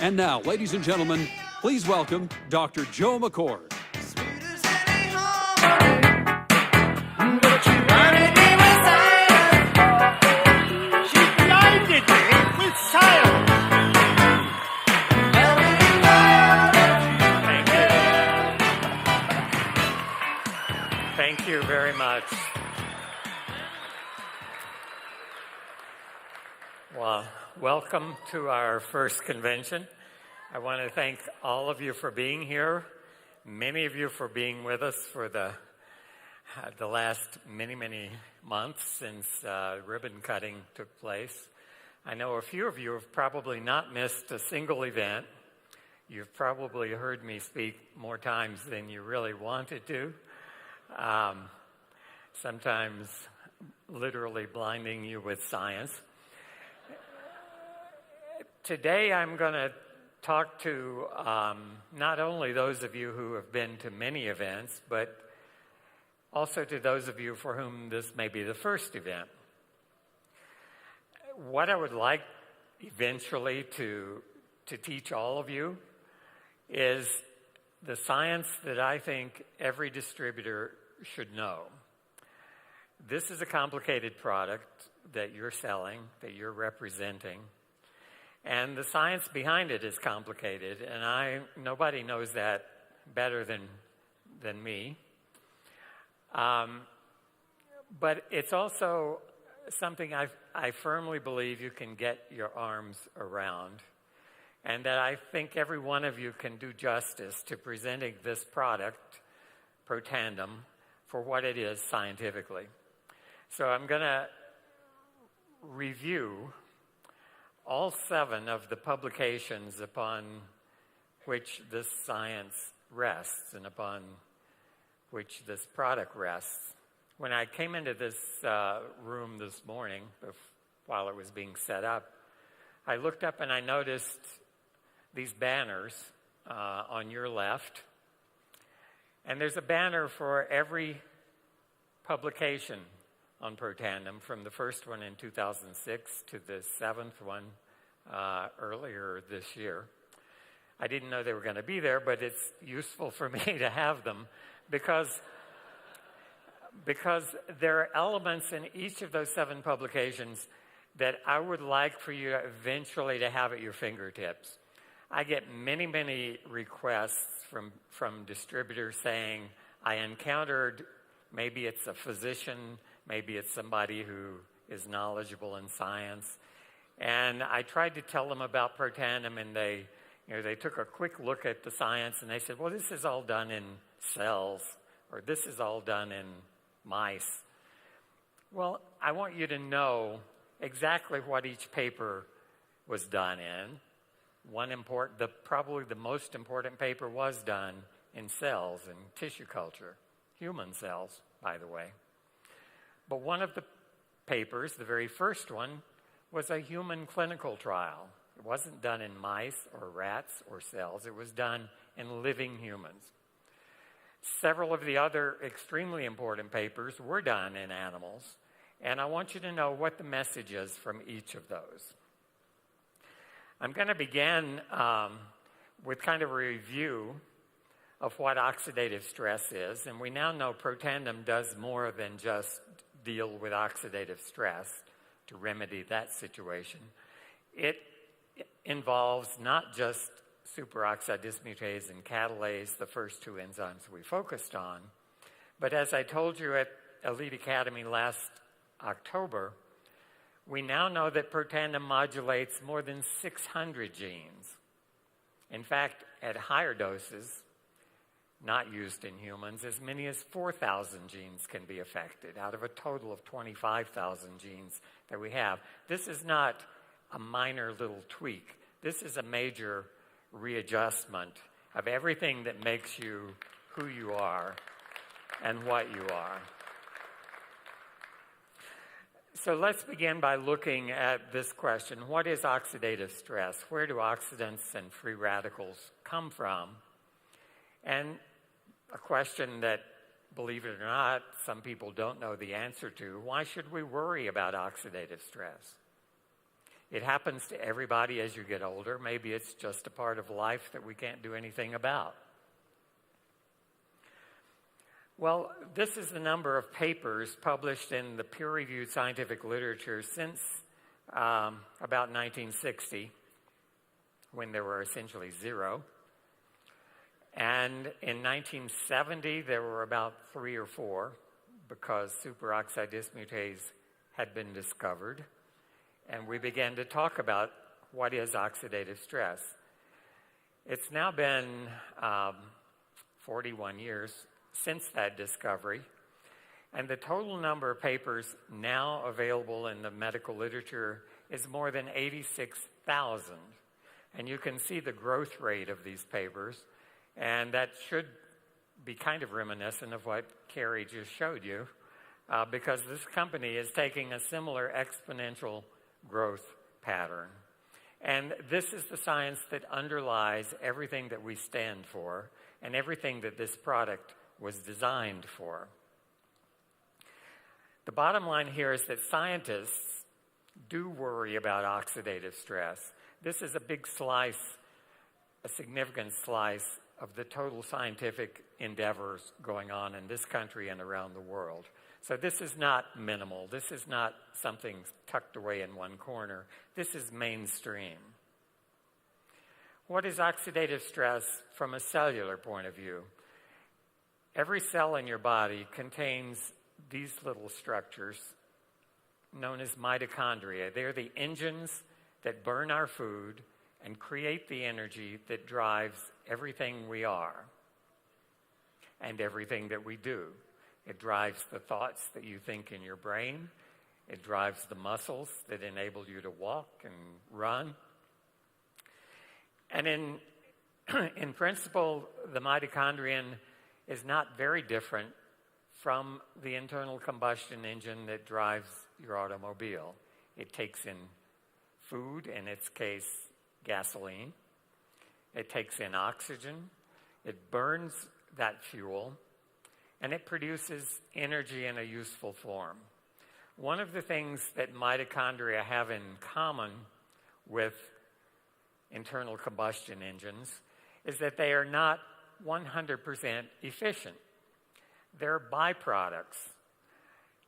And now, ladies and gentlemen, please welcome Dr. Joe McCord. She blinded me with silence. Thank you. Thank you very much. Well, welcome to our first convention. I want to thank all of you for being here, many of you for being with us for the last many months since ribbon cutting took place. I know a few of you have probably not missed a single event. You've probably heard me speak more times than you really wanted to, sometimes literally blinding you with science. Today I'm going to talk to not only those of you who have been to many events, but also to those of you for whom this may be the first event. What I would like eventually to teach all of you is the science that I think every distributor should know. This is a complicated product that you're selling, that you're representing. And the science behind it is complicated, and nobody knows that better than me. But it's also something I firmly believe you can get your arms around, and that I think every one of you can do justice to presenting this product, Protandim, for what it is scientifically. So I'm going to review all 7 of the publications upon which this science rests and upon which this product rests. When I came into this room this morning, while it was being set up, I looked up and I noticed these banners on your left. And there's a banner for every publication on Protandim, from the first one in 2006 to the 7th one earlier this year. I didn't know they were going to be there, but it's useful for me to have them because there are elements in each of those 7 publications that I would like for you eventually to have at your fingertips. I get many requests from distributors saying, I encountered, maybe it's a physician, maybe it's somebody who is knowledgeable in science. And I tried to tell them about Protandim, and they took a quick look at the science, and they said, well, this is all done in cells, or this is all done in mice. Well, I want you to know exactly what each paper was done in. Probably the most important paper was done in cells, in tissue culture, human cells, by the way. But one of the papers, the very first one, was a human clinical trial. It wasn't done in mice or rats or cells. It was done in living humans. Several of the other extremely important papers were done in animals, and I want you to know what the message is from each of those. I'm going to begin with kind of a review of what oxidative stress is, and we now know Protandim does more than just deal with oxidative stress to remedy that situation. It involves not just superoxide dismutase and catalase, the first 2 enzymes we focused on, but as I told you at Elite Academy last October, we now know that Protandim modulates more than 600 genes. In fact, at higher doses, not used in humans, as many as 4,000 genes can be affected out of a total of 25,000 genes that we have. This is not a minor little tweak. This is a major readjustment of everything that makes you who you are and what you are. So let's begin by looking at this question. What is oxidative stress? Where do oxidants and free radicals come from? And a question that, believe it or not, some people don't know the answer to. Why should we worry about oxidative stress? It happens to everybody as you get older. Maybe it's just a part of life that we can't do anything about. Well, this is the number of papers published in the peer-reviewed scientific literature since about 1960, when there were essentially zero. And in 1970, there were about 3 or 4, because superoxide dismutase had been discovered. And we began to talk about what is oxidative stress. It's now been 41 years since that discovery, and the total number of papers now available in the medical literature is more than 86,000. And you can see the growth rate of these papers, and that should be kind of reminiscent of what Carrie just showed you, because this company is taking a similar exponential growth pattern. And this is the science that underlies everything that we stand for and everything that this product was designed for. The bottom line here is that scientists do worry about oxidative stress. This is a big slice, a significant slice of the total scientific endeavors going on in this country and around the world. So this is not minimal. This is not something tucked away in one corner. This is mainstream. What is oxidative stress from a cellular point of view? Every cell in your body contains these little structures known as mitochondria. They're the engines that burn our food and create the energy that drives everything we are and everything that we do. It drives the thoughts that you think in your brain. It drives the muscles that enable you to walk and run. And in principle, the mitochondrion is not very different from the internal combustion engine that drives your automobile. It takes in food, in its case, gasoline. It takes in oxygen. It burns that fuel, and it produces energy in a useful form. One of the things that mitochondria have in common with internal combustion engines is that they are not 100% efficient. They're byproducts.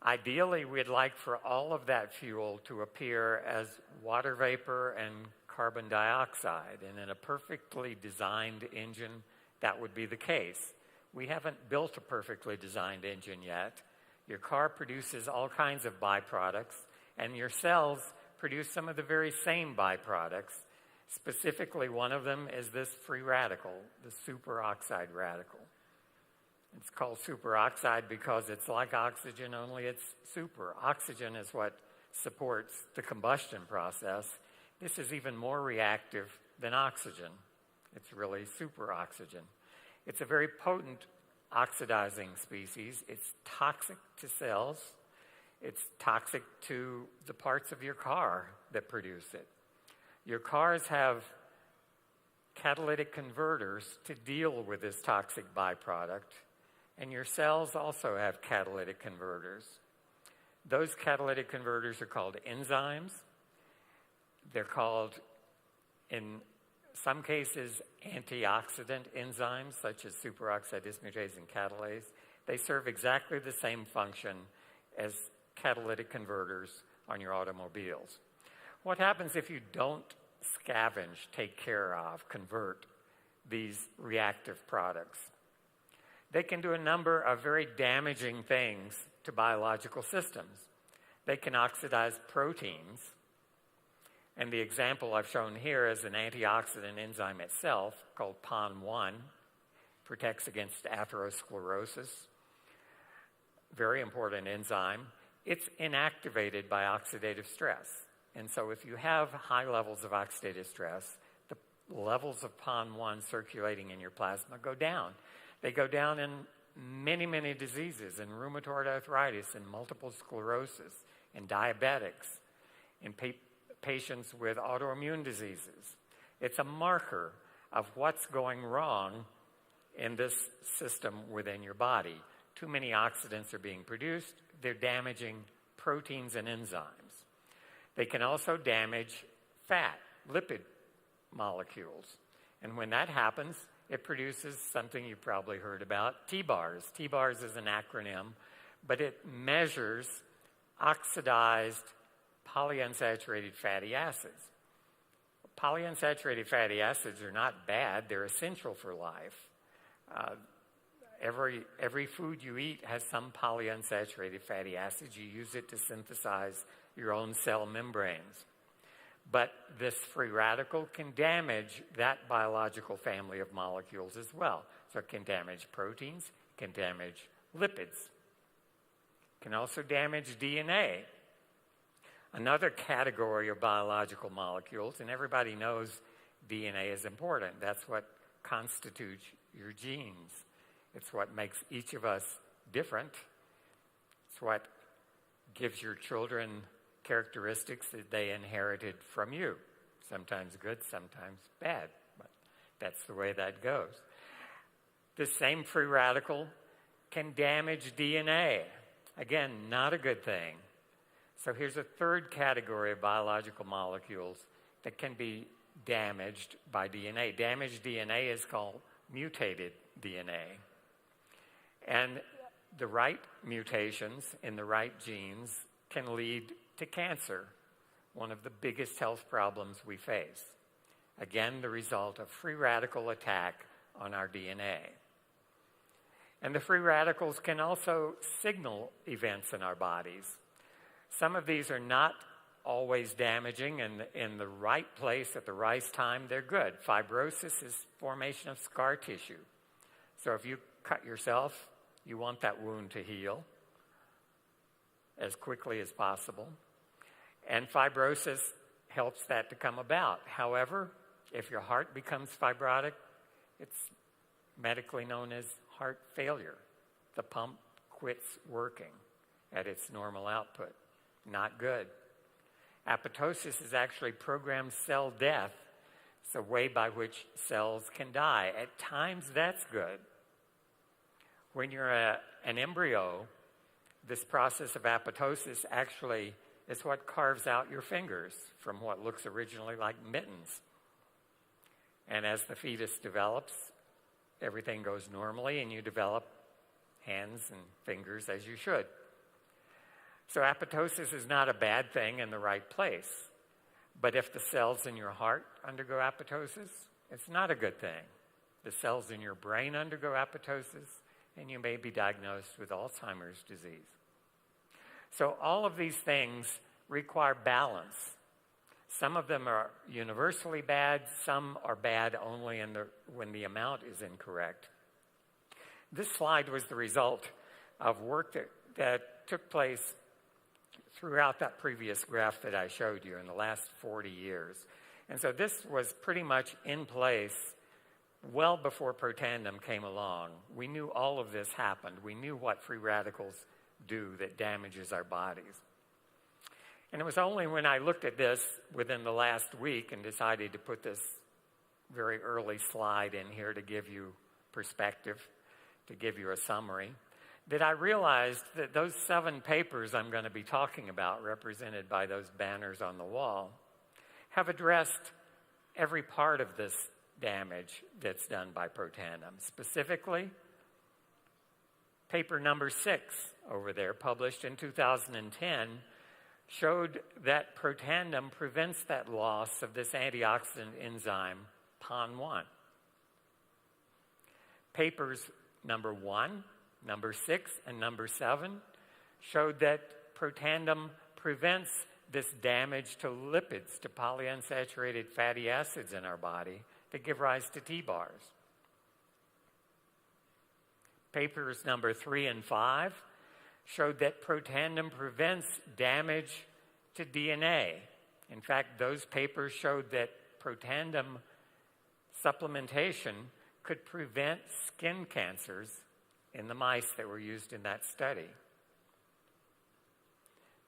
Ideally, we'd like for all of that fuel to appear as water vapor and carbon dioxide. And in a perfectly designed engine, that would be the case. We haven't built a perfectly designed engine yet. Your car produces all kinds of byproducts, and your cells produce some of the very same byproducts. Specifically, one of them is this free radical, the superoxide radical. It's called superoxide because it's like oxygen, only it's super. Oxygen is what supports the combustion process. This is even more reactive than oxygen. It's really superoxygen. It's a very potent oxidizing species. It's toxic to cells. It's toxic to the parts of your car that produce it. Your cars have catalytic converters to deal with this toxic byproduct, and your cells also have catalytic converters. Those catalytic converters are called enzymes. They're called, in some cases, antioxidant enzymes, such as superoxide dismutase and catalase. They serve exactly the same function as catalytic converters on your automobiles. What happens if you don't scavenge, take care of, convert these reactive products? They can do a number of very damaging things to biological systems. They can oxidize proteins, and the example I've shown here is an antioxidant enzyme itself called PON1, protects against atherosclerosis, very important enzyme. It's inactivated by oxidative stress. And so if you have high levels of oxidative stress, the levels of PON1 circulating in your plasma go down. They go down in many, many diseases, in rheumatoid arthritis, in multiple sclerosis, in diabetics, in patients with autoimmune diseases. It's a marker of what's going wrong in this system within your body. Too many oxidants are being produced. They're damaging proteins and enzymes. They can also damage fat, lipid molecules. And when that happens, it produces something you probably heard about, T-bars. T-bars is an acronym, but it measures oxidized polyunsaturated fatty acids. Polyunsaturated fatty acids are not bad. They're essential for life. Every food you eat has some polyunsaturated fatty acids. You use it to synthesize your own cell membranes. But this free radical can damage that biological family of molecules as well. So it can damage proteins, can damage lipids, can also damage DNA. Another category of biological molecules, and everybody knows DNA is important. That's what constitutes your genes. It's what makes each of us different. It's what gives your children characteristics that they inherited from you. Sometimes good, sometimes bad, but that's the way that goes. The same free radical can damage DNA. Again, not a good thing. So here's a third category of biological molecules that can be damaged by DNA. Damaged DNA is called mutated DNA. And the right mutations in the right genes can lead to cancer, one of the biggest health problems we face. Again, the result of free radical attack on our DNA. And the free radicals can also signal events in our bodies. Some of these are not always damaging, and in the right place at the right time, they're good. Fibrosis is formation of scar tissue. So if you cut yourself, you want that wound to heal as quickly as possible. And fibrosis helps that to come about. However, if your heart becomes fibrotic, it's medically known as heart failure. The pump quits working at its normal output. Not good. Apoptosis is actually programmed cell death. It's a way by which cells can die. At times, that's good. When you're an embryo, this process of apoptosis actually is what carves out your fingers from what looks originally like mittens. And as the fetus develops, everything goes normally, and you develop hands and fingers as you should. So apoptosis is not a bad thing in the right place. But if the cells in your heart undergo apoptosis, it's not a good thing. The cells in your brain undergo apoptosis, and you may be diagnosed with Alzheimer's disease. So all of these things require balance. Some of them are universally bad. Some are bad only when the amount is incorrect. This slide was the result of work that took place throughout that previous graph that I showed you in the last 40 years. And so this was pretty much in place well before Protandim came along. We knew all of this happened. We knew what free radicals do that damages our bodies. And it was only when I looked at this within the last week and decided to put this very early slide in here to give you perspective, to give you a summary, that I realized that those 7 papers I'm going to be talking about, represented by those banners on the wall, have addressed every part of this damage that's done by Protandim. Specifically, paper number 6 over there, published in 2010, showed that Protandim prevents that loss of this antioxidant enzyme, PON1. Papers number 1, number 6, and number 7 showed that Protandim prevents this damage to lipids, to polyunsaturated fatty acids in our body that give rise to T-bars. Papers number 3 and 5 showed that Protandim prevents damage to DNA. In fact, those papers showed that Protandim supplementation could prevent skin cancers in the mice that were used in that study.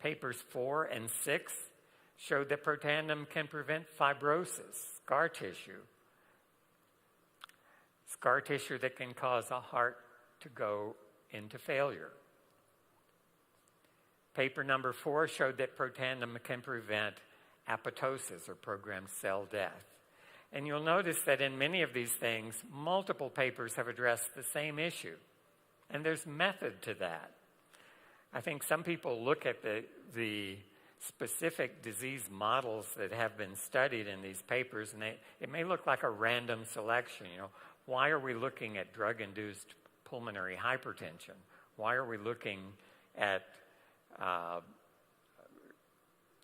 Papers 4 and 6 showed that Protandim can prevent fibrosis, scar tissue that can cause a heart to go into failure. Paper number 4 showed that Protandim can prevent apoptosis or programmed cell death. And you'll notice that in many of these things, multiple papers have addressed the same issue. And there's method to that. I think some people look at the specific disease models that have been studied in these papers, and it may look like a random selection. Why are we looking at drug-induced pulmonary hypertension? Why are we looking at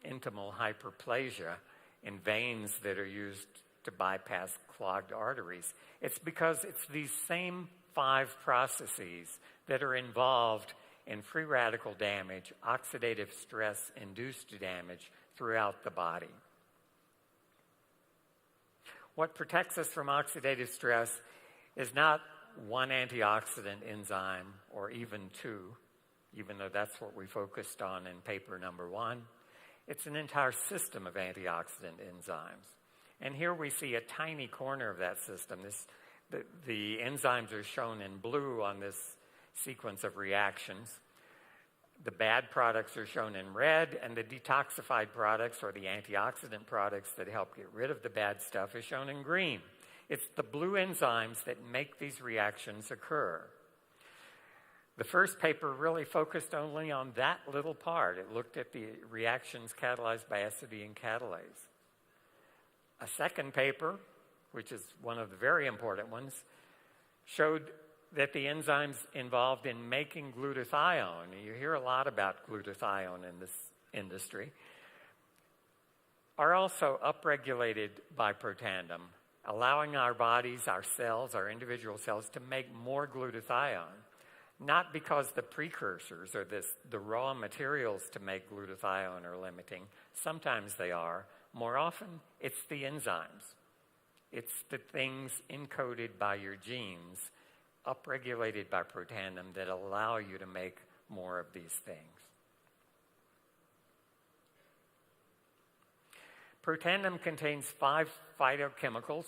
intimal hyperplasia in veins that are used to bypass clogged arteries? It's because it's these same 5 processes that are involved in free radical damage, oxidative stress-induced damage throughout the body. What protects us from oxidative stress is not one antioxidant enzyme or even 2, even though that's what we focused on in paper number 1. It's an entire system of antioxidant enzymes. And here we see a tiny corner of that system. The enzymes are shown in blue on this sequence of reactions. The bad products are shown in red, and the detoxified products, or the antioxidant products that help get rid of the bad stuff, is shown in green. It's the blue enzymes that make these reactions occur. The first paper really focused only on that little part. It looked at the reactions catalyzed by acetylene catalase. A second paper, which is one of the very important ones, showed that the enzymes involved in making glutathione, you hear a lot about glutathione in this industry, are also upregulated by Protandim, allowing our bodies, our cells, our individual cells to make more glutathione, not because the precursors or the raw materials to make glutathione are limiting. Sometimes they are. More often, it's the enzymes. It's the things encoded by your genes, upregulated by Protandim, that allow you to make more of these things. Protandim contains 5 phytochemicals,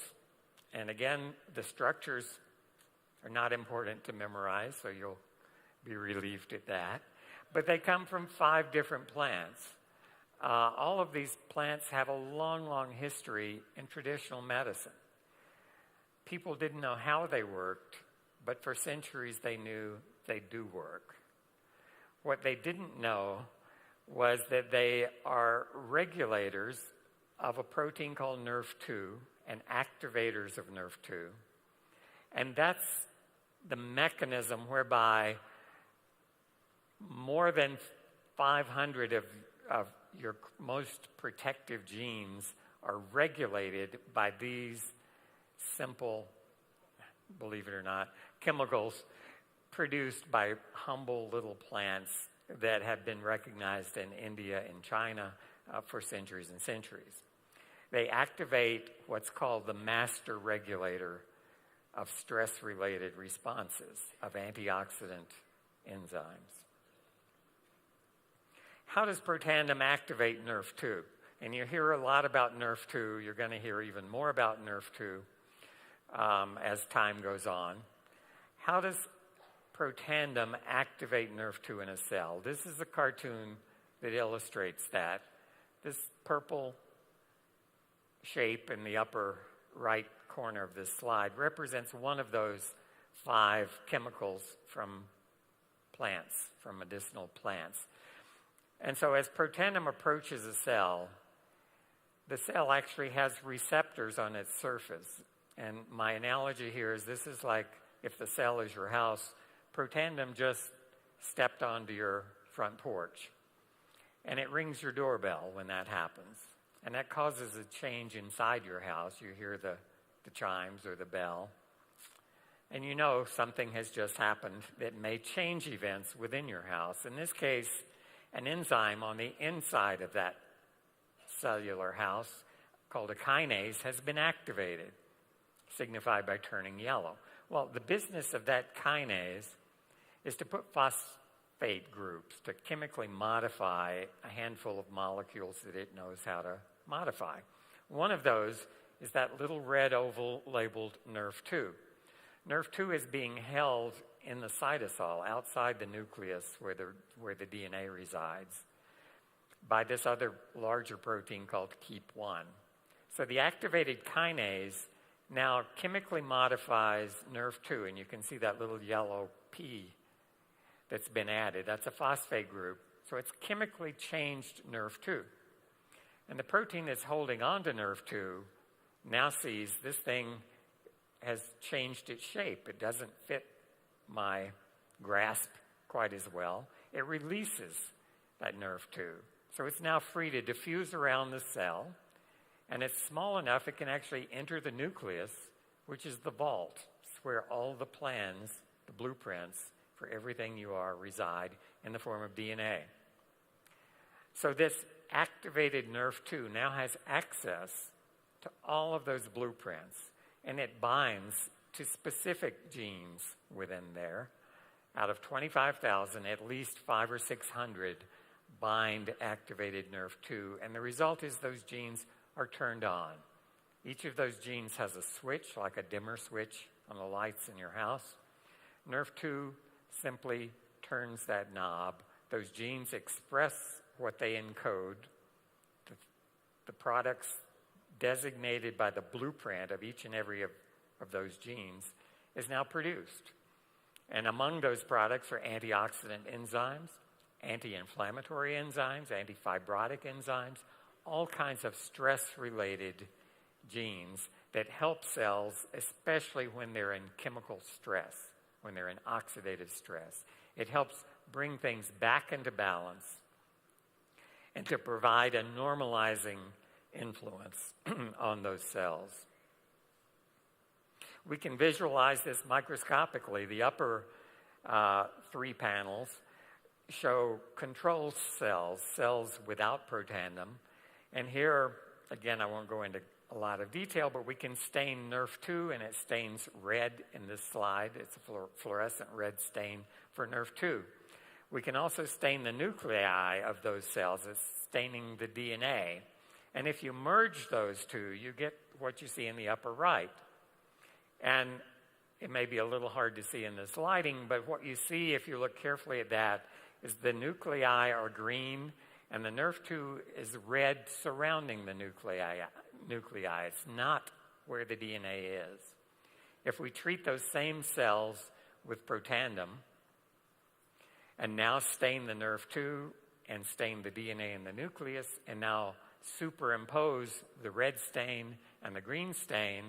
and again, the structures are not important to memorize, so you'll be relieved at that. But they come from 5 different plants. All of these plants have a long, long history in traditional medicine. People didn't know how they worked, but for centuries they knew they do work. What they didn't know was that they are regulators of a protein called NRF2 and activators of NRF2. And that's the mechanism whereby more than 500 of your most protective genes are regulated by these simple, believe it or not, chemicals produced by humble little plants that have been recognized in India and China for centuries and centuries. They activate what's called the master regulator of stress-related responses of antioxidant enzymes. How does Protandim activate NRF2? And you hear a lot about NRF2. You're going to hear even more about NRF2 as time goes on. How does Protandim activate NRF2 in a cell? This is a cartoon that illustrates that. This purple shape in the upper right corner of this slide represents one of those 5 chemicals from plants, from medicinal plants. And so as Protandim approaches a cell, the cell actually has receptors on its surface. And my analogy here is this is like if the cell is your house, Protandim just stepped onto your front porch. And it rings your doorbell when that happens. And that causes a change inside your house. You hear the chimes or the bell. And you know something has just happened that may change events within your house. In this case, an enzyme on the inside of that cellular house called a kinase has been activated, signified by turning yellow. Well, the business of that kinase is to put phosphate groups, to chemically modify a handful of molecules that it knows how to modify. One of those is that little red oval labeled NRF2. NRF2 is being held in the cytosol, outside the nucleus where the DNA resides. by this other larger protein called KEAP1. So the activated kinase now chemically modifies NRF2, and you can see that little yellow P that's been added. That's a phosphate group. So it's chemically changed NRF2. And the protein that's holding on to NRF2 now sees this thing has changed its shape. It doesn't fit my grasp quite as well. It releases that NRF2. So it's now free to diffuse around the cell, and it's small enough it can actually enter the nucleus, which is the vault. It's where all the plans, the blueprints for everything you are reside in the form of DNA. So this activated NRF2 now has access to all of those blueprints, and it binds to specific genes within there. Out of 25,000, at least 500 or 600 bind activated NRF2, and the result is those genes are turned on. Each of those genes has a switch, like a dimmer switch on the lights in your house. NRF2 simply turns that knob. Those genes express what they encode. The products designated by the blueprint of each and every of those genes is now produced. And among those products are antioxidant enzymes, anti-inflammatory enzymes, antifibrotic enzymes, all kinds of stress-related genes that help cells, especially when they're in chemical stress, when they're in oxidative stress. It helps bring things back into balance and to provide a normalizing influence on those cells. We can visualize this microscopically. The upper three panels show control cells, cells without Protandim. And here, again, I won't go into a lot of detail, but we can stain NRF2, and it stains red in this slide. It's a fluorescent red stain for NRF2. We can also stain the nuclei of those cells. It's staining the DNA. And if you merge those two, you get what you see in the upper right. And it may be a little hard to see in this lighting, but what you see if you look carefully at that is the nuclei are green, and the NRF2 is red surrounding the nuclei. It's not where the DNA is. If we treat those same cells with Protandim and now stain the NRF2 and stain the DNA in the nucleus and now superimpose the red stain and the green stain,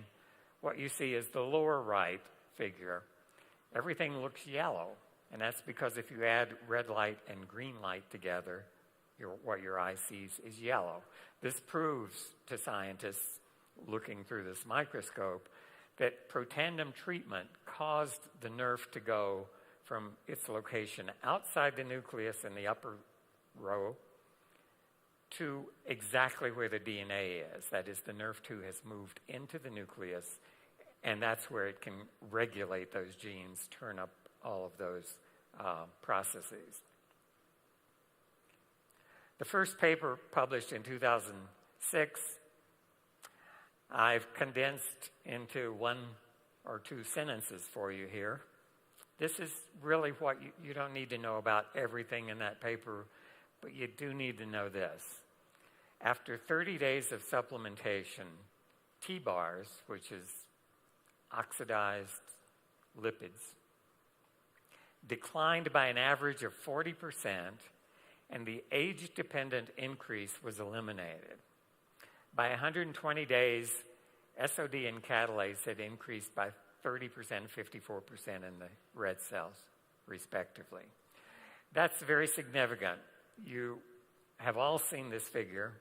what you see is the lower right figure. Everything looks yellow, and that's because if you add red light and green light together, what your eye sees is yellow. This proves to scientists looking through this microscope that Protandim treatment caused the nerve to go from its location outside the nucleus in the upper row to exactly where the DNA is. That is, the NRF2 has moved into the nucleus, and that's where it can regulate those genes, turn up all of those processes. The first paper published in 2006, I've condensed into one or two sentences for you here. This is really what you don't need to know about everything in that paper, but you do need to know this. After 30 days of supplementation, T-bars, which is oxidized lipids, declined by an average of 40%, and the age-dependent increase was eliminated. By 120 days, SOD and catalase had increased by 30%, 54% in the red cells, respectively. That's very significant. You have all seen this figure.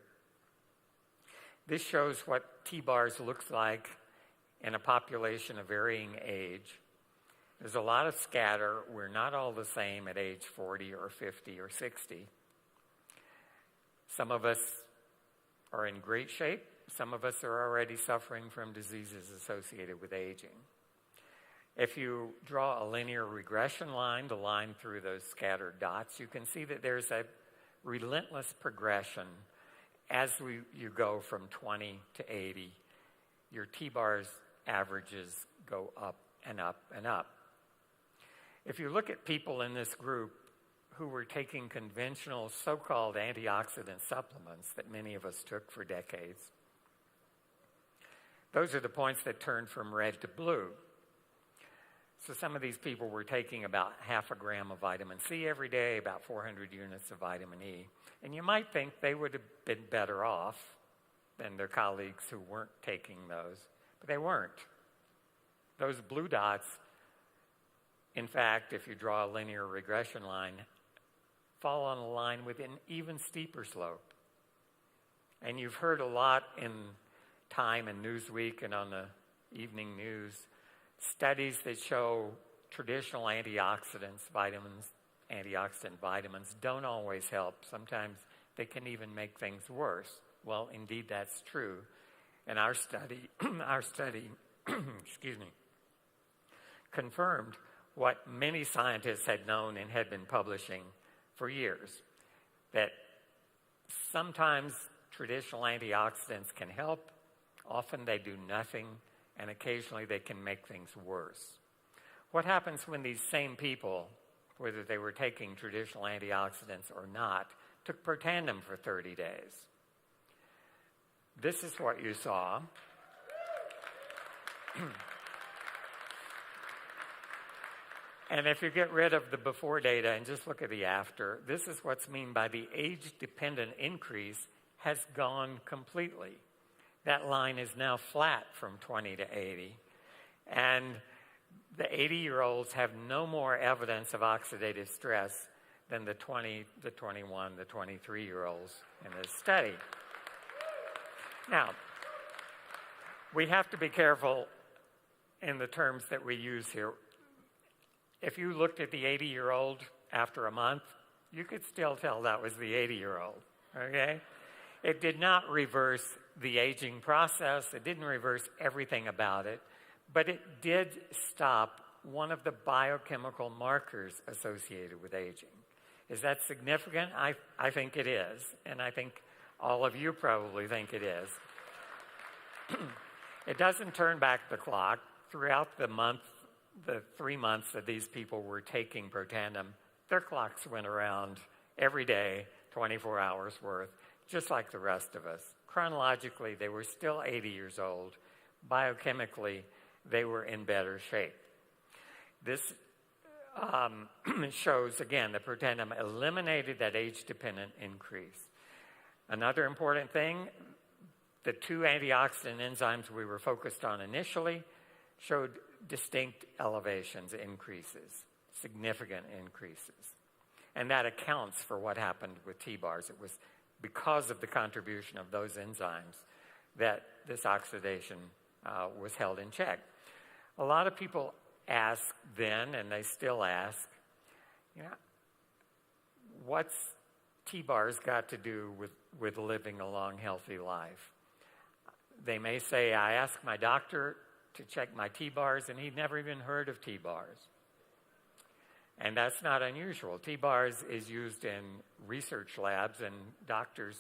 This shows what T-bars looks like in a population of varying age. There's a lot of scatter. We're not all the same at age 40 or 50 or 60. Some of us are in great shape. Some of us are already suffering from diseases associated with aging. If you draw a linear regression line, the line through those scattered dots, you can see that there's a relentless progression as you go from 20 to 80. Your T-bars averages go up and up and up. If you look at people in this group who were taking conventional so-called antioxidant supplements that many of us took for decades. Those are the points that turned from red to blue. So some of these people were taking about half a gram of vitamin C every day, about 400 units of vitamin E. And you might think they would have been better off than their colleagues who weren't taking those, but they weren't. Those blue dots, in fact, if you draw a linear regression line, fall on a line with an even steeper slope. And you've heard a lot in Time and Newsweek and on the evening news, studies that show traditional antioxidant vitamins don't always help. Sometimes they can even make things worse. Well, indeed, that's true. And our study, excuse me, confirmed what many scientists had known and had been publishing for years, that sometimes traditional antioxidants can help, often they do nothing, and occasionally they can make things worse. What happens when these same people, whether they were taking traditional antioxidants or not, took Protandim for 30 days? This is what you saw. And if you get rid of the before data and just look at the after, this is what's meant by the age-dependent increase has gone completely. That line is now flat from 20 to 80. And the 80-year-olds have no more evidence of oxidative stress than the 20, the 21, the 23-year-olds in this study. Now, we have to be careful in the terms that we use here. If you looked at the 80-year-old after a month, you could still tell that was the 80-year-old, okay? It did not reverse the aging process. It didn't reverse everything about it, but it did stop one of the biochemical markers associated with aging. Is that significant? I think it is, and I think all of you probably think it is. It doesn't turn back the clock. Throughout the month, the 3 months that these people were taking Protandim, their clocks went around every day, 24 hours worth, just like the rest of us. Chronologically, they were still 80 years old. Biochemically, they were in better shape. This shows, again, that Protandim eliminated that age-dependent increase. Another important thing, the two antioxidant enzymes we were focused on initially showed distinct elevations, increases, significant increases. And that accounts for what happened with T-bars. It was because of the contribution of those enzymes that this oxidation was held in check. A lot of people ask then, and they still ask, what's T-bars got to do with living a long, healthy life? They may say, I asked my doctor to check my T-bars, and he'd never even heard of T-bars. And that's not unusual. T-bars is used in research labs, and doctors,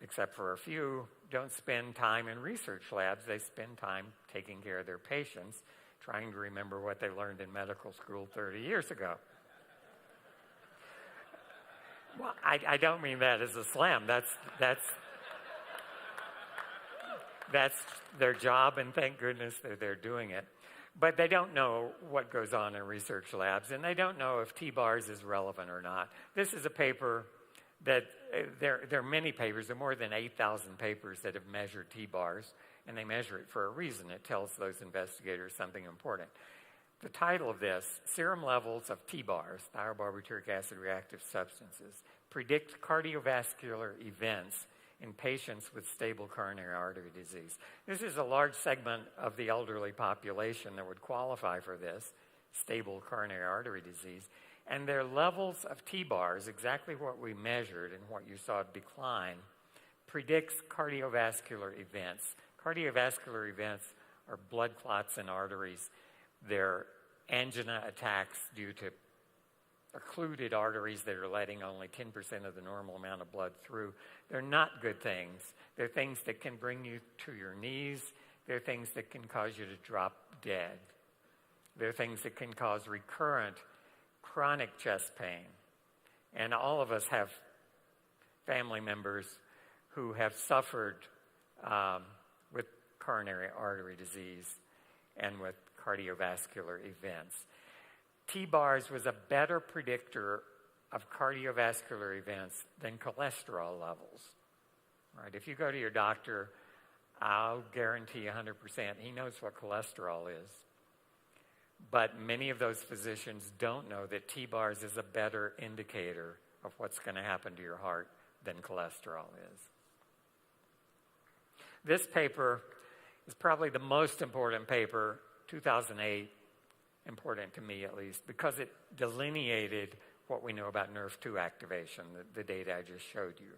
except for a few, don't spend time in research labs. They spend time taking care of their patients, trying to remember what they learned in medical school 30 years ago. Well, I don't mean that as a slam. That's their job, and thank goodness that they're doing it. But they don't know what goes on in research labs, and they don't know if T-bars is relevant or not. This is a paper that, there are many papers, there are more than 8,000 papers that have measured T-bars, and they measure it for a reason. It tells those investigators something important. The title of this, Serum Levels of T-bars, thiobarbituric acid reactive substances, predict cardiovascular events in patients with stable coronary artery disease. This is a large segment of the elderly population that would qualify for this, stable coronary artery disease. And their levels of T-bars, exactly what we measured and what you saw decline, predicts cardiovascular events. Cardiovascular events are blood clots in arteries. They're angina attacks due to occluded arteries that are letting only 10% of the normal amount of blood through. They're not good things. They're things that can bring you to your knees. They're things that can cause you to drop dead. They're things that can cause recurrent chronic chest pain. And all of us have family members who have suffered with coronary artery disease and with cardiovascular events. T-bars was a better predictor of cardiovascular events than cholesterol levels. Right? If you go to your doctor, I'll guarantee 100% he knows what cholesterol is. But many of those physicians don't know that T-bars is a better indicator of what's going to happen to your heart than cholesterol is. This paper is probably the most important paper, 2008, important to me at least, because it delineated what we know about NRF2 activation, the data I just showed you.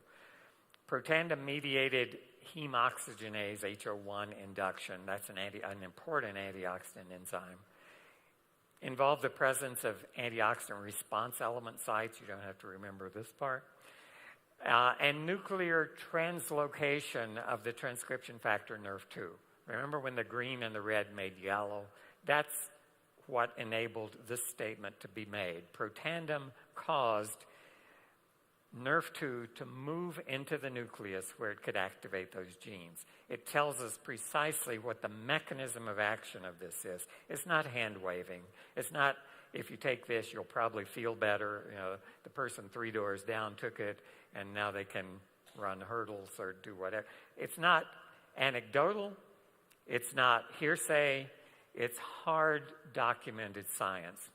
Protandim-mediated heme oxygenase, HO1 induction, that's an important antioxidant enzyme, involved the presence of antioxidant response element sites. You don't have to remember this part. And nuclear translocation of the transcription factor NRF2. Remember when the green and the red made yellow? That's what enabled this statement to be made. Protandim caused NRF2 to move into the nucleus where it could activate those genes. It tells us precisely what the mechanism of action of this is. It's not hand waving. It's not, if you take this, you'll probably feel better. You know, the person 3 doors down took it, and now they can run hurdles or do whatever. It's not anecdotal. It's not hearsay. It's hard documented science.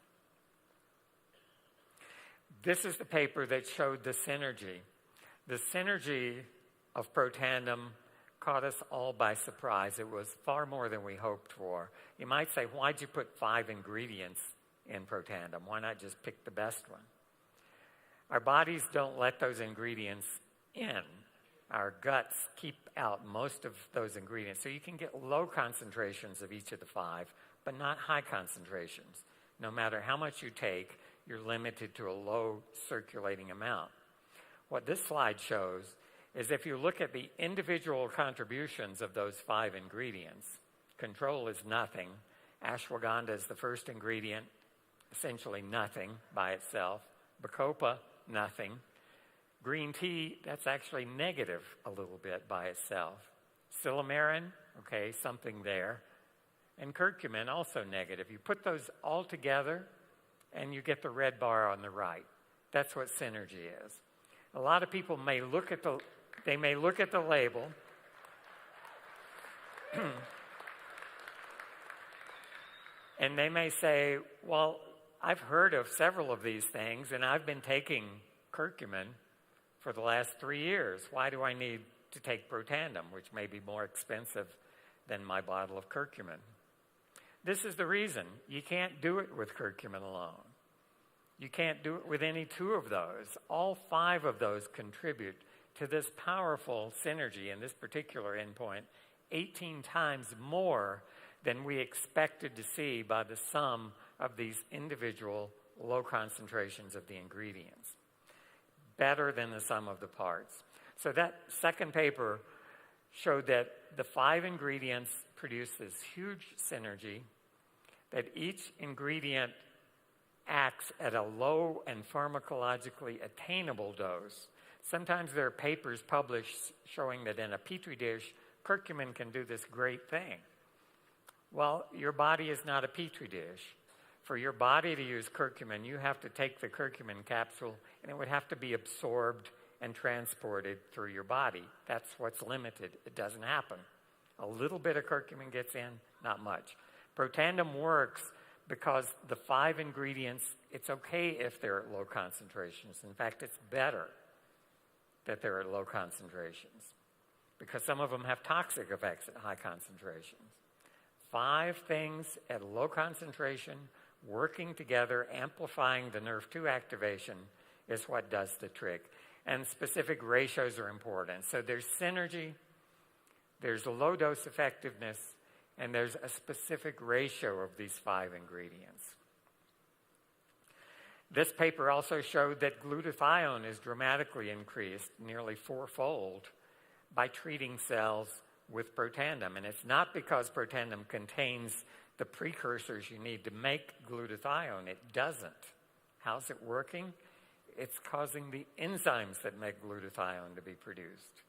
This is the paper that showed the synergy. The synergy of Protandim caught us all by surprise. It was far more than we hoped for. You might say, why'd you put 5 ingredients in Protandim? Why not just pick the best one? Our bodies don't let those ingredients in. Our guts keep out most of those ingredients. So you can get low concentrations of each of the 5, but not high concentrations. No matter how much you take, you're limited to a low circulating amount. What this slide shows is if you look at the individual contributions of those 5 ingredients, control is nothing. Ashwagandha is the first ingredient, essentially nothing by itself. Bacopa, nothing. Green tea, that's actually negative a little bit by itself. Silymarin, okay, something there. And curcumin, also negative. You put those all together, and you get the red bar on the right. That's what synergy is. A lot of people may look at the label and they may say, well, I've heard of several of these things, and I've been taking curcumin for the last 3 years. Why do I need to take Protandim, which may be more expensive than my bottle of curcumin? This is the reason. You can't do it with curcumin alone. You can't do it with any 2 of those. All 5 of those contribute to this powerful synergy in this particular endpoint, 18 times more than we expected to see by the sum of these individual low concentrations of the ingredients. Better than the sum of the parts. So that second paper showed that the 5 ingredients produce this huge synergy, that each ingredient acts at a low and pharmacologically attainable dose. Sometimes there are papers published showing that in a petri dish, curcumin can do this great thing. Well, your body is not a petri dish. For your body to use curcumin, you have to take the curcumin capsule, and it would have to be absorbed and transported through your body. That's what's limited. It doesn't happen. A little bit of curcumin gets in, not much. Protandim works because the 5 ingredients, it's okay if they're at low concentrations. In fact, it's better that they're at low concentrations because some of them have toxic effects at high concentrations. 5 things at low concentration, working together, amplifying the NRF2 activation is what does the trick. And specific ratios are important. So there's synergy, there's a low dose effectiveness, and there's a specific ratio of these 5 ingredients. This paper also showed that glutathione is dramatically increased, nearly 4-fold, by treating cells with Protandim. And it's not because Protandim contains the precursors you need to make glutathione. It doesn't. How's it working? It's causing the enzymes that make glutathione to be produced.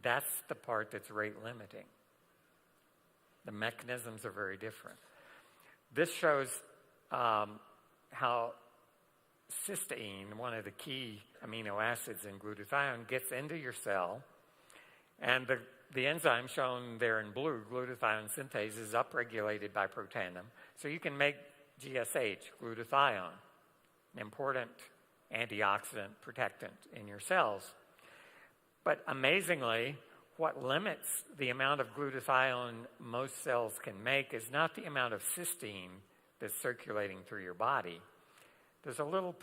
That's the part that's rate limiting. The mechanisms are very different. This shows how cysteine, one of the key amino acids in glutathione, gets into your cell, and the enzyme shown there in blue, glutathione synthase, is upregulated by Protandim. So you can make GSH, glutathione, an important antioxidant protectant in your cells. But amazingly, what limits the amount of glutathione most cells can make is not the amount of cysteine that's circulating through your body. There's a little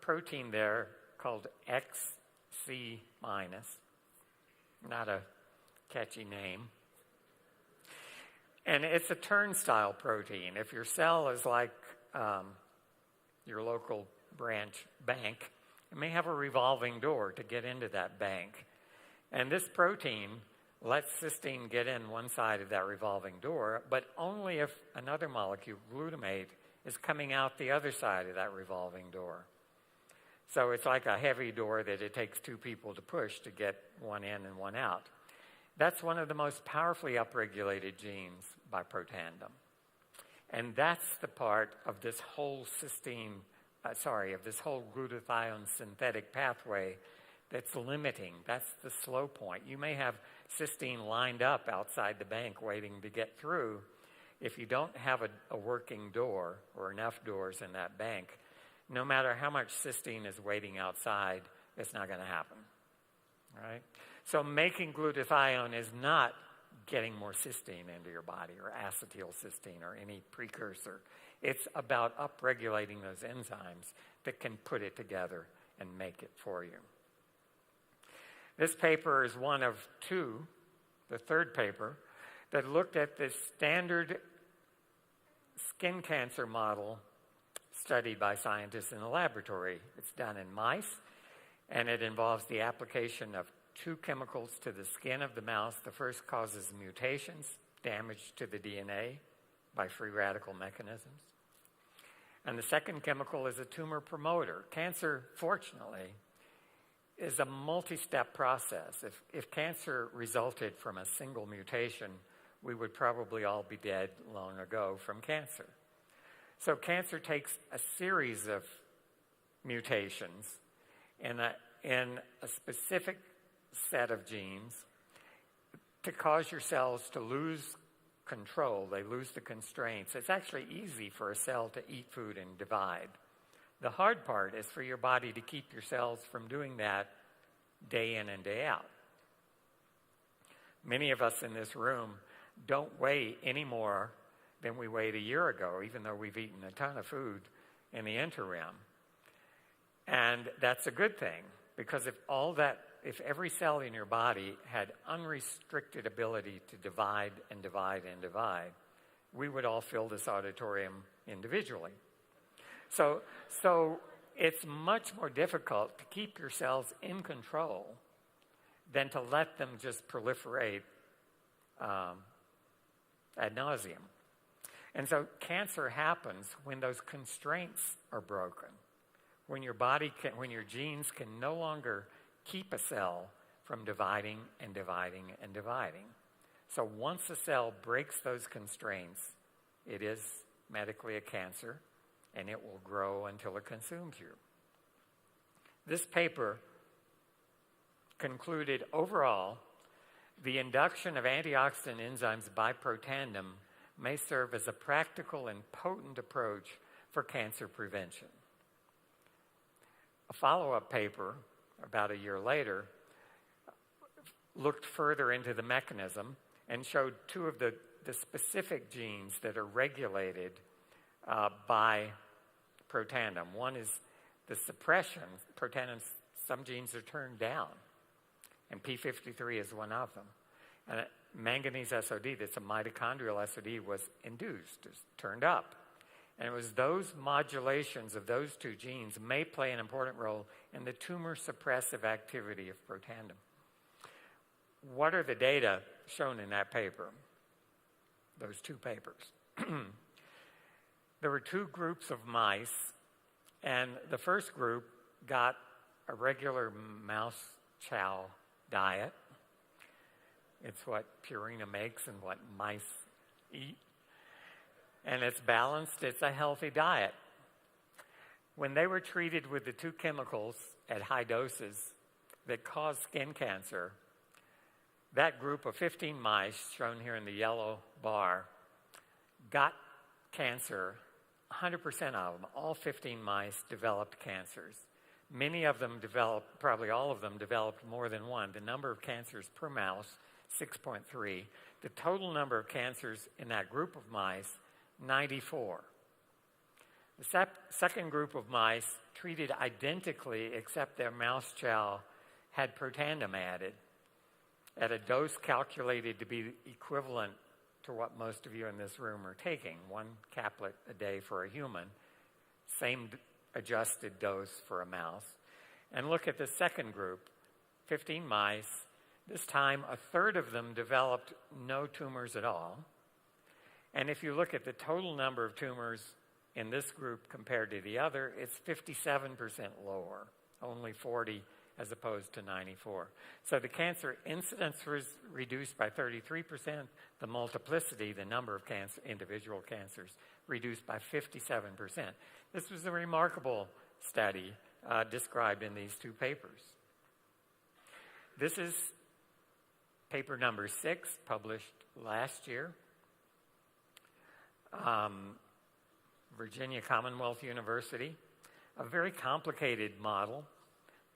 protein there called XC-, not a catchy name. And it's a turnstile protein. If your cell is like your local branch bank, it may have a revolving door to get into that bank. And this protein lets cysteine get in one side of that revolving door, but only if another molecule, glutamate, is coming out the other side of that revolving door. So it's like a heavy door that it takes two people to push to get one in and one out. That's one of the most powerfully upregulated genes by Protandim. And that's the part of this whole of this whole glutathione synthetic pathway that's limiting. That's the slow point. You may have cysteine lined up outside the bank waiting to get through. If you don't have a working door or enough doors in that bank, no matter how much cysteine is waiting outside, it's not going to happen, right? So making glutathione is not getting more cysteine into your body or acetylcysteine or any precursor. It's about upregulating those enzymes that can put it together and make it for you. This paper is one of two, the third paper, that looked at the standard skin cancer model studied by scientists in the laboratory. It's done in mice, and it involves the application of two chemicals to the skin of the mouse. The first causes mutations, damage to the DNA by free radical mechanisms. And the second chemical is a tumor promoter. Cancer, fortunately, is a multi-step process. If cancer resulted from a single mutation, we would probably all be dead long ago from cancer. So cancer takes a series of mutations in a specific set of genes to cause your cells to lose control. They lose the constraints. It's actually easy for a cell to eat food and divide. The hard part is for your body to keep your cells from doing that day in and day out. Many of us in this room don't weigh any more than we weighed a year ago, even though we've eaten a ton of food in the interim. And that's a good thing, because if every cell in your body had unrestricted ability to divide and divide and divide, we would all fill this auditorium individually. So it's much more difficult to keep your cells in control than to let them just proliferate ad nauseum. And so cancer happens when those constraints are broken, when your genes can no longer keep a cell from dividing and dividing and dividing. So once a cell breaks those constraints, it is medically a cancer, and it will grow until it consumes you. This paper concluded overall, the induction of antioxidant enzymes by Protandim may serve as a practical and potent approach for cancer prevention. A follow-up paper, about a year later, looked further into the mechanism and showed two of the specific genes that are regulated by Protandim. One is the suppression. Protandim, some genes are turned down, and P53 is one of them. And manganese SOD, that's a mitochondrial SOD, was induced, is turned up. And it was those modulations of those two genes may play an important role in the tumor suppressive activity of Protandim. What are the data shown in that paper? Those two papers. There were two groups of mice, And the first group got a regular mouse chow diet. It's what Purina makes and what mice eat. And it's balanced, it's a healthy diet. When they were treated with the two chemicals at high doses that cause skin cancer, that group of 15 mice, shown here in the yellow bar, got cancer. 100% of them, all 15 mice, developed cancers. Many of them developed, probably all of them developed more than one. The number of cancers per mouse, 6.3. The total number of cancers in that group of mice, 94. The second group of mice treated identically, except their mouse chow had Protandim added at a dose calculated to be equivalent to what most of you in this room are taking, 1 caplet a day for a human, same adjusted dose for a mouse. And look at the second group, 15 mice. This time, a third of them developed no tumors at all. And if you look at the total number of tumors in this group compared to the other, it's 57% lower, only 40 as opposed to 94. So the cancer incidence was reduced by 33%. The multiplicity, the number of individual cancers, reduced by 57%. This was a remarkable study described in these two papers. This is paper number 6, published last year. Virginia Commonwealth University, a very complicated model,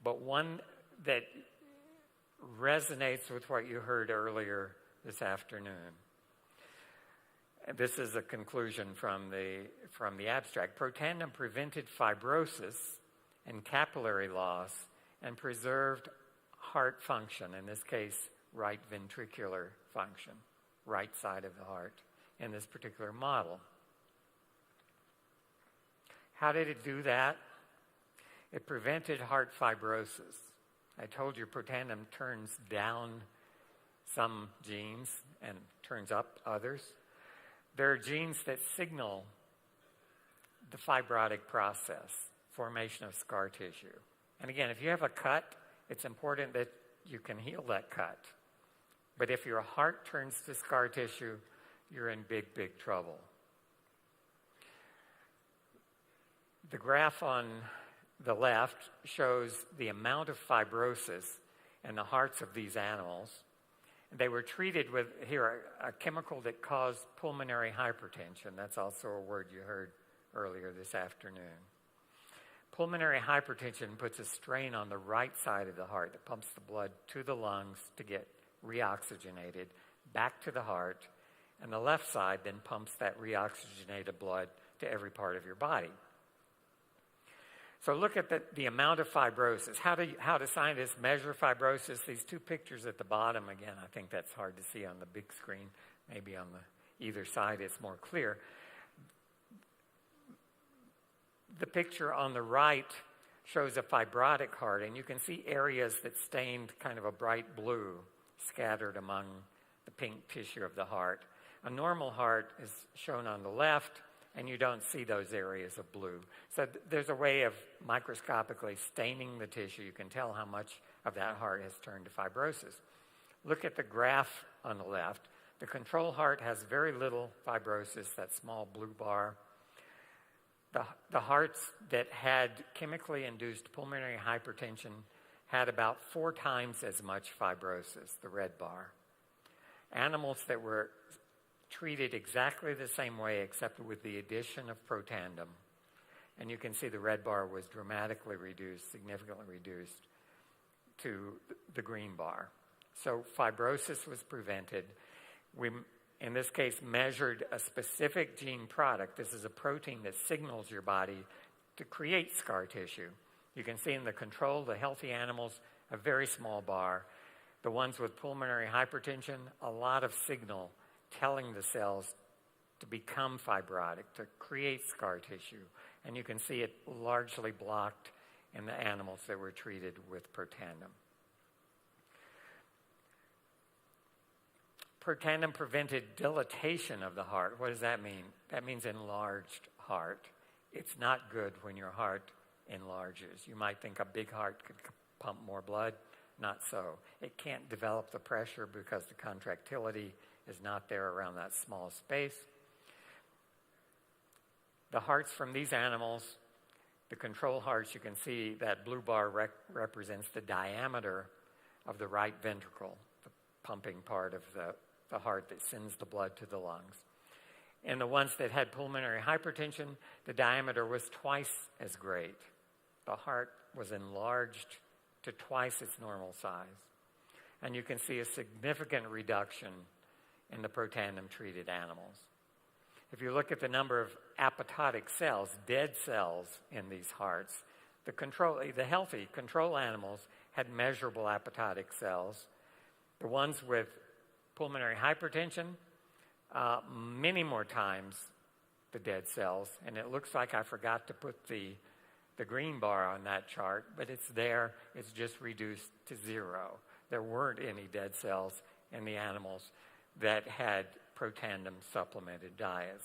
but one that resonates with what you heard earlier this afternoon. This is a conclusion from the abstract. Protandim prevented fibrosis and capillary loss and preserved heart function, in this case, right ventricular function, right side of the heart, in this particular model. How did it do that? It prevented heart fibrosis. I told you Protandim turns down some genes and turns up others. There are genes that signal the fibrotic process, formation of scar tissue. And again, if you have a cut, it's important that you can heal that cut. But if your heart turns to scar tissue, you're in big, big trouble. The graph on the left shows the amount of fibrosis in the hearts of these animals. They were treated with, here, a chemical that caused pulmonary hypertension. That's also a word you heard earlier this afternoon. Pulmonary hypertension puts a strain on the right side of the heart that pumps the blood to the lungs to get reoxygenated back to the heart, and the left side then pumps that reoxygenated blood to every part of your body. So look at the amount of fibrosis. How do scientists measure fibrosis? These two pictures at the bottom, again, I think that's hard to see on the big screen. Maybe on either side it's more clear. The picture on the right shows a fibrotic heart, and you can see areas that stained kind of a bright blue scattered among the pink tissue of the heart. A normal heart is shown on the left, and you don't see those areas of blue. So there's a way of microscopically staining the tissue. You can tell how much of that heart has turned to fibrosis. Look at the graph on the left. The control heart has very little fibrosis, that small blue bar. The hearts that had chemically induced pulmonary hypertension had about 4 times as much fibrosis, the red bar. Animals that were treated exactly the same way except with the addition of Protandim, and you can see the red bar was dramatically reduced, significantly reduced to the green bar. So fibrosis was prevented. We, in this case, measured a specific gene product. This is a protein that signals your body to create scar tissue. You can see in the control, the healthy animals, a very small bar. The ones with pulmonary hypertension, a lot of signal telling the cells to become fibrotic, to create scar tissue. And you can see it largely blocked in the animals that were treated with Protandim. Protandim prevented dilatation of the heart. What does that mean? That means enlarged heart. It's not good when your heart enlarges. You might think a big heart could pump more blood. Not so. It can't develop the pressure because the contractility is not there around that small space. The hearts from these animals, the control hearts, you can see that blue bar represents the diameter of the right ventricle, the pumping part of the heart that sends the blood to the lungs. In the ones that had pulmonary hypertension, the diameter was twice as great. The heart was enlarged to twice its normal size. And you can see a significant reduction in the Protandim-treated animals. If you look at the number of apoptotic cells, dead cells in these hearts, the healthy control animals had measurable apoptotic cells. The ones with pulmonary hypertension, many more times the dead cells. And it looks like I forgot to put the green bar on that chart, but it's there. It's just reduced to 0. There weren't any dead cells in the animals that had Protandim supplemented diets.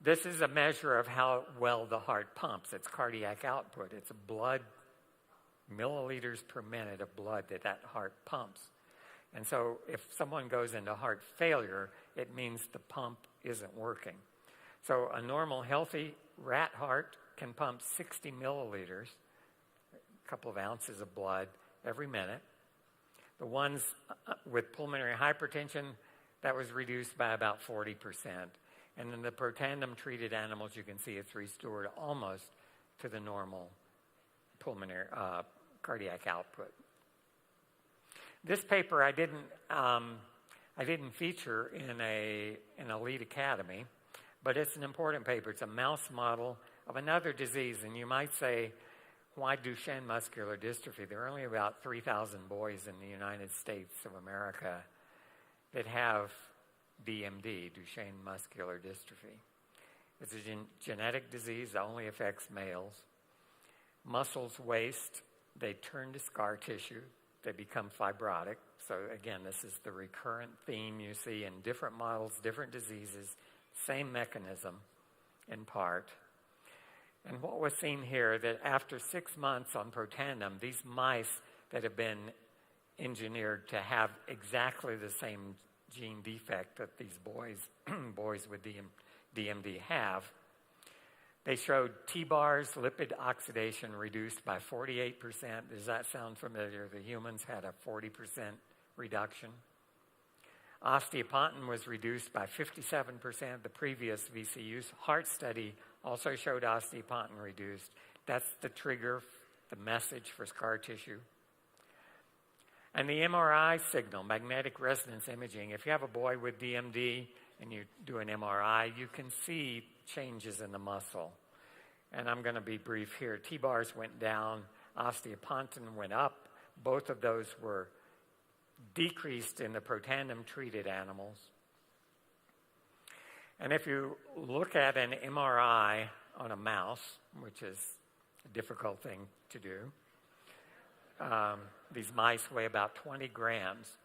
This is a measure of how well the heart pumps. It's cardiac output. It's blood, milliliters per minute of blood that heart pumps. And so if someone goes into heart failure, it means the pump isn't working. So a normal, healthy rat heart can pump 60 milliliters, a couple of ounces of blood every minute. The ones with pulmonary hypertension, that was reduced by about 40%. And in the Protandim-treated animals, you can see it's restored almost to the normal pulmonary cardiac output. This paper I didn't feature in an elite academy, but it's an important paper. It's a mouse model of another disease, and you might say, why Duchenne muscular dystrophy? There are only about 3,000 boys in the United States of America that have DMD, Duchenne muscular dystrophy. It's a genetic disease that only affects males. Muscles waste, they turn to scar tissue, they become fibrotic. So again, this is the recurrent theme you see in different models, different diseases, same mechanism in part. And what was seen here, that after 6 months on Protandim, these mice that have been engineered to have exactly the same gene defect that these boys with DMD have, they showed T-bars, lipid oxidation reduced by 48%. Does that sound familiar? The humans had a 40% reduction. Osteopontin was reduced by 57%. The previous VCU heart study also showed osteopontin reduced. That's the trigger, the message for scar tissue. And the MRI signal, magnetic resonance imaging, if you have a boy with DMD and you do an MRI, you can see changes in the muscle. And I'm going to be brief here. T-bars went down, osteopontin went up. Both of those were decreased in the Protandim-treated animals. And if you look at an MRI on a mouse, which is a difficult thing to do, these mice weigh about 20 grams,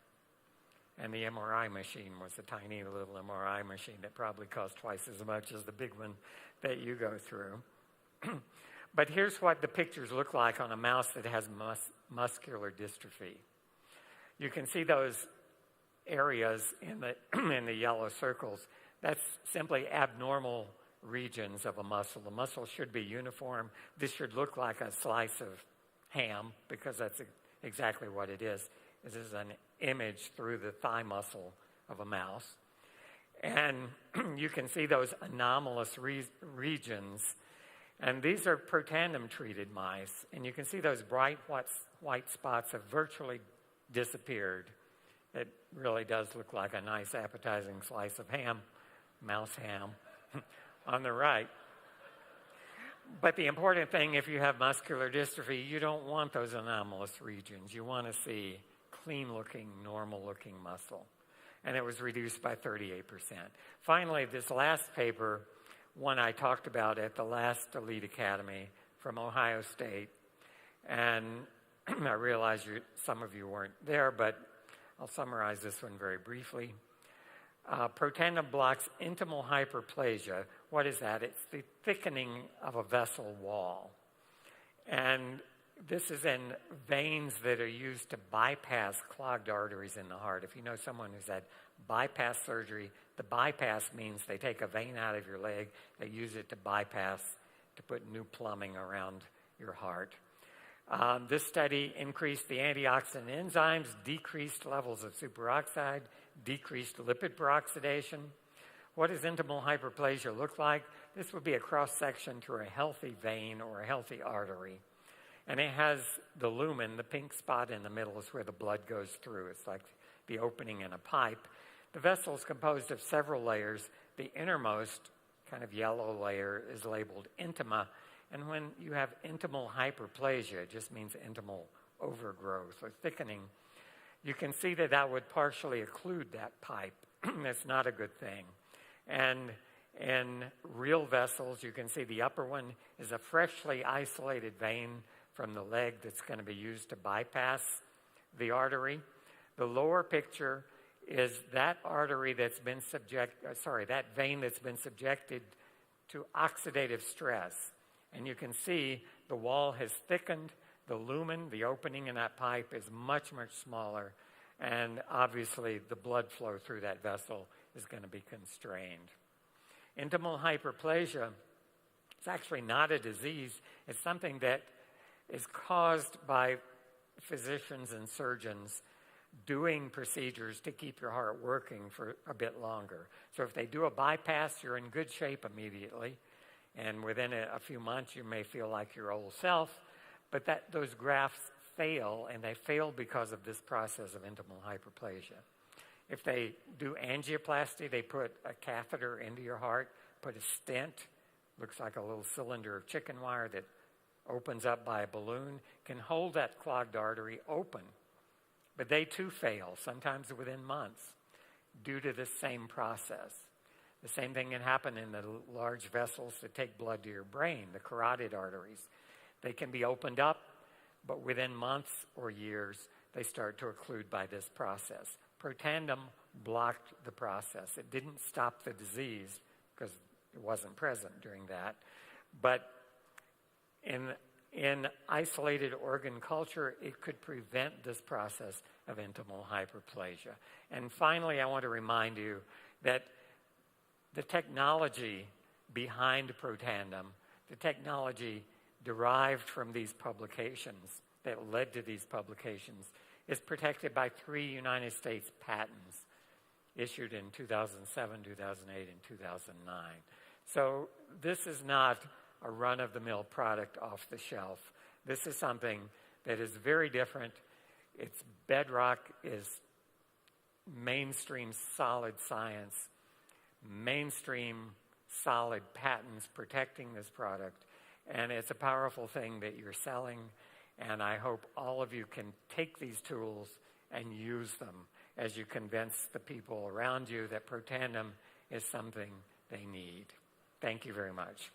and the MRI machine was a tiny little MRI machine that probably cost twice as much as the big one that you go through. But here's what the pictures look like on a mouse that has muscular dystrophy. You can see those areas in the yellow circles. That's simply abnormal regions of a muscle. The muscle should be uniform. This should look like a slice of ham, because that's exactly what it is. This is an image through the thigh muscle of a mouse. And you can see those anomalous regions. And these are Protandim-treated mice. And you can see those bright white spots have virtually disappeared. It really does look like a nice appetizing slice of ham, mouse ham, on the right. But the important thing, if you have muscular dystrophy, you don't want those anomalous regions. You want to see clean-looking, normal-looking muscle. And it was reduced by 38%. Finally, this last paper, one I talked about at the last Elite Academy from Ohio State. And I realize some of you weren't there, but I'll summarize this one very briefly. Protandim blocks intimal hyperplasia. What is that? It's the thickening of a vessel wall. And this is in veins that are used to bypass clogged arteries in the heart. If you know someone who's had bypass surgery, the bypass means they take a vein out of your leg, they use it to bypass, to put new plumbing around your heart. This study increased the antioxidant enzymes, decreased levels of superoxide, decreased lipid peroxidation. What does intimal hyperplasia look like? This would be a cross-section through a healthy vein or a healthy artery. And it has the lumen, the pink spot in the middle is where the blood goes through. It's like the opening in a pipe. The vessel is composed of several layers. The innermost, kind of yellow layer, is labeled intima. And when you have intimal hyperplasia, it just means intimal overgrowth or thickening. You can see that that would partially occlude that pipe. That's not a good thing. And in real vessels, you can see the upper one is a freshly isolated vein from the leg that's going to be used to bypass the artery. The lower picture is that artery that's been that vein that's been subjected to oxidative stress. And you can see the wall has thickened. The lumen, the opening in that pipe, is much, much smaller. And obviously, the blood flow through that vessel is going to be constrained. Intimal hyperplasia is actually not a disease. It's something that is caused by physicians and surgeons doing procedures to keep your heart working for a bit longer. So if they do a bypass, you're in good shape immediately. And within a few months, you may feel like your old self. But those grafts fail, and they fail because of this process of intimal hyperplasia. If they do angioplasty, they put a catheter into your heart, put a stent, looks like a little cylinder of chicken wire that opens up by a balloon, can hold that clogged artery open. But they too fail, sometimes within months, due to this same process. The same thing can happen in the large vessels that take blood to your brain, the carotid arteries. They can be opened up, but within months or years, they start to occlude by this process. Protandim blocked the process. It didn't stop the disease because it wasn't present during that. But in isolated organ culture, it could prevent this process of intimal hyperplasia. And finally, I want to remind you that the technology behind Protandim, the technology derived from these publications that led to these publications, is protected by 3 United States patents issued in 2007, 2008, and 2009. So this is not a run-of-the-mill product off the shelf. This is something that is very different. Its bedrock is mainstream solid science, mainstream solid patents protecting this product, and it's a powerful thing that you're selling, and I hope all of you can take these tools and use them as you convince the people around you that Protandim is something they need. Thank you very much.